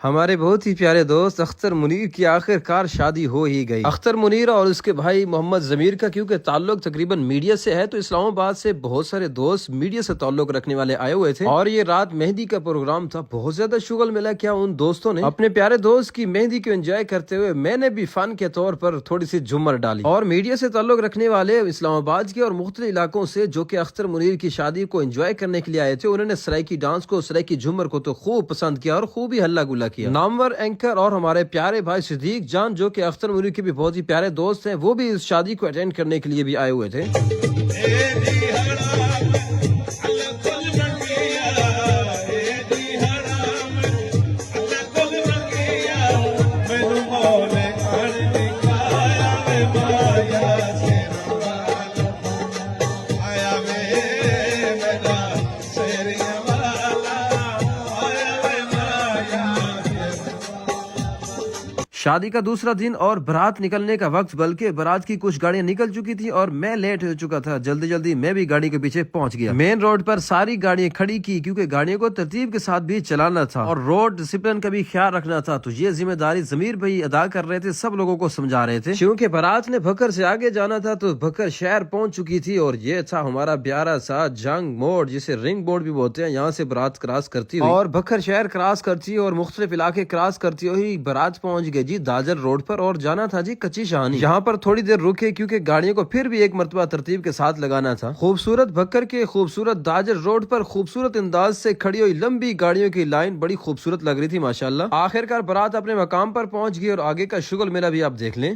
ہمارے بہت ہی پیارے دوست اختر منیر کی آخر کار شادی ہو ہی گئی۔ اختر منیر اور اس کے بھائی محمد ضمیر کا کیونکہ تعلق تقریباً میڈیا سے ہے، تو اسلام آباد سے بہت سارے دوست میڈیا سے تعلق رکھنے والے آئے ہوئے تھے، اور یہ رات مہندی کا پروگرام تھا۔ بہت زیادہ شغل ملا کیا ان دوستوں نے اپنے پیارے دوست کی مہندی کو انجوائے کرتے ہوئے۔ میں نے بھی فن کے طور پر تھوڑی سی جھومر ڈالی، اور میڈیا سے تعلق رکھنے والے اسلام آباد کے اور مختلف علاقوں سے جو کہ اختر منیر کی شادی کو انجوائے کرنے کے لیے آئے تھے، انہوں نے سرائکی ڈانس کو، سرائکی جھومر کو تو خوب پسند کیا اور خوب ہی ہلہ گلا کیا۔ نامور اینکر اور ہمارے پیارے بھائی صدیق جان جو کہ اختر منیر کے بھی بہت ہی پیارے دوست ہیں، وہ بھی اس شادی کو اٹینڈ کرنے کے لیے بھی آئے ہوئے تھے۔ شادی کا دوسرا دن اور برات نکلنے کا وقت، بلکہ برات کی کچھ گاڑیاں نکل چکی تھی اور میں لیٹ ہو چکا تھا۔ جلدی میں بھی گاڑی کے پیچھے پہنچ گیا۔ مین روڈ پر ساری گاڑیاں کھڑی کی کیونکہ گاڑیوں کو ترتیب کے ساتھ بھی چلانا تھا اور روڈ ڈسپلن کا بھی خیال رکھنا تھا، تو یہ ذمہ داری ضمیر بھائی ادا کر رہے تھے، سب لوگوں کو سمجھا رہے تھے۔ کیونکہ برات نے بھکر سے آگے جانا تھا تو بھکر شہر پہنچ چکی تھی، اور یہ تھا ہمارا پیارا سا جنگ موڑ، جسے رنگ موڑ بھی بولتے ہیں۔ یہاں سے برات کراس کرتی ہوئی اور بھکر شہر کراس کرتی اور مختلف علاقے کراس کرتی ہوئی برات پہنچ گئی جی داجر روڈ پر، اور جانا تھا جی کچی شہانی۔ یہاں پر تھوڑی دیر رکے کیونکہ گاڑیوں کو پھر بھی ایک مرتبہ ترتیب کے ساتھ لگانا تھا۔ خوبصورت بھکر کے خوبصورت داجر روڈ پر خوبصورت انداز سے کھڑی ہوئی لمبی گاڑیوں کی لائن بڑی خوبصورت لگ رہی تھی ماشاءاللہ۔ آخرکار برات اپنے مقام پر پہنچ گئی اور آگے کا شغل میرا بھی آپ دیکھ لیں۔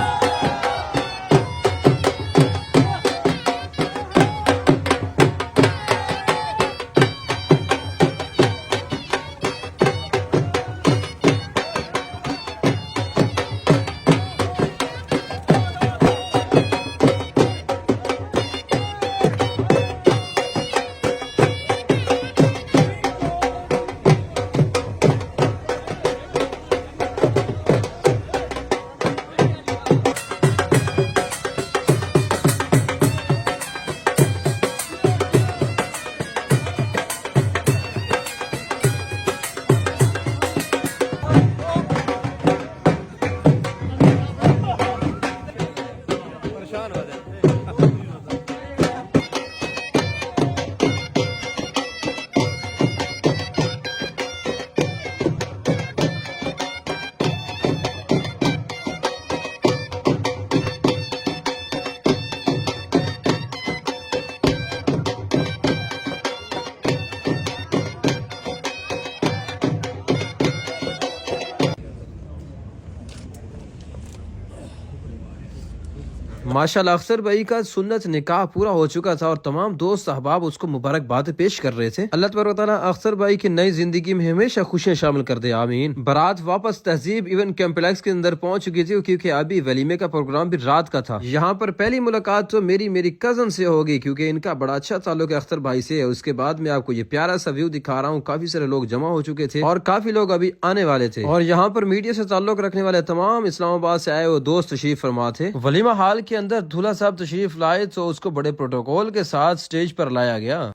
ماشاءاللہ اختر بھائی کا سنت نکاح پورا ہو چکا تھا اور تمام دوست احباب اس کو مبارکباد پیش کر رہے تھے۔ اللہ تبارک و تعالیٰ اختر بھائی کی نئی زندگی میں ہمیشہ خوشیاں شامل کر دے، آمین۔ برات واپس تہذیب ایونٹ کمپلیکس کے اندر پہنچ چکی تھی کیونکہ ابھی ولیمے کا پروگرام بھی رات کا تھا۔ یہاں پر پہلی ملاقات تو میری کزن سے ہوگی کیونکہ ان کا بڑا اچھا تعلق ہے اختر بھائی سے۔ اس کے بعد میں آپ کو یہ پیارا سا ویو دکھا رہا ہوں، کافی سارے لوگ جمع ہو چکے تھے اور کافی لوگ ابھی آنے والے تھے، اور یہاں پر میڈیا سے تعلق رکھنے والے تمام اسلام آباد سے آئے ہوئے دوست تشریف فرما تھے۔ ولیمہ ہال کے اندر دولہا صاحب تشریف لائے تو اس کو بڑے پروٹوکول کے ساتھ سٹیج پر لایا گیا۔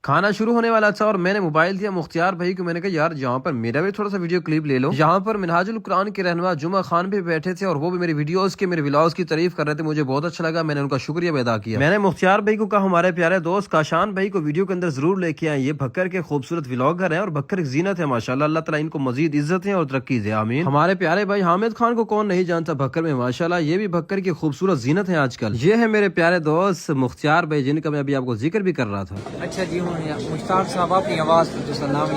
کھانا شروع ہونے والا تھا اور میں نے موبائل دیا مختار بھائی کو، میں نے کہا یار یہاں پر میرا بھی تھوڑا سا ویڈیو کلپ لے لو۔ یہاں پر منہاج القرآن کے رہنما جمعہ خان بھی بیٹھے تھے اور وہ بھی میری ویڈیوز کے میرے ولاگز کی تعریف کر رہے تھے، مجھے بہت اچھا لگا، میں نے ان کا شکریہ بھی ادا کیا۔ میں نے مختار بھائی کو کہا ہمارے پیارے دوست کاشان بھائی کو ویڈیو کے اندر ضرور لے کے آئیں، یہ بھکر کے خوبصورت ولاگر ہیں اور بھکر کی زینت ہے ماشاءاللہ، اللہ تعالیٰ ان کو مزید عزت ہے اور ترقی دے، آمین۔ ہمارے پیارے بھائی حامد خان کو کون نہیں جانتا بھکر میں ماشاءاللہ، یہ بھی بھکر کی خوبصورت زینت ہے آج کل۔ یہ ہے میرے پیارے دوست مختار بھائی جن کا میں ابھی آپ کو ذکر بھی کر رہا تھا۔ اچھا جی مختار صاحب اپنی آواز تو سلام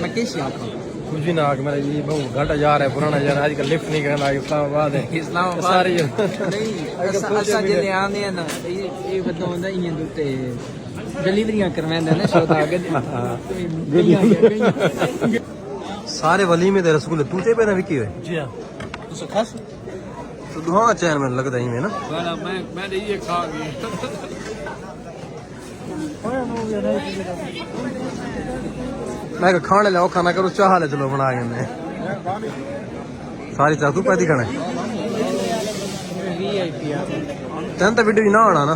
میں کیسی آپ کو کچھ بھی نہ میں یہ بہت گھٹا جا رہا ہے، پرانا جا رہا ہے، آج کل لفٹ نہیں کرنا، اسلام آباد ہے، اسلام آباد ساری نہیں اسا جلے آنے ہیں نا یہ بتاؤں یہ تے ڈلیوریاں کرویندا نا سودا سارے ولیمے دے رسول تو تے پہ نہ وکی ہوئے جی ہاں تو خاص تو ہاں چین میں لگتا ہی میں نا میں نے یہ کھا گئی میں کھانے لے کھانا کرو چاہ لے چلو بنا کے ساری چاہ تو پیتی کھانے تین تو ویڈیو نہ آنا نا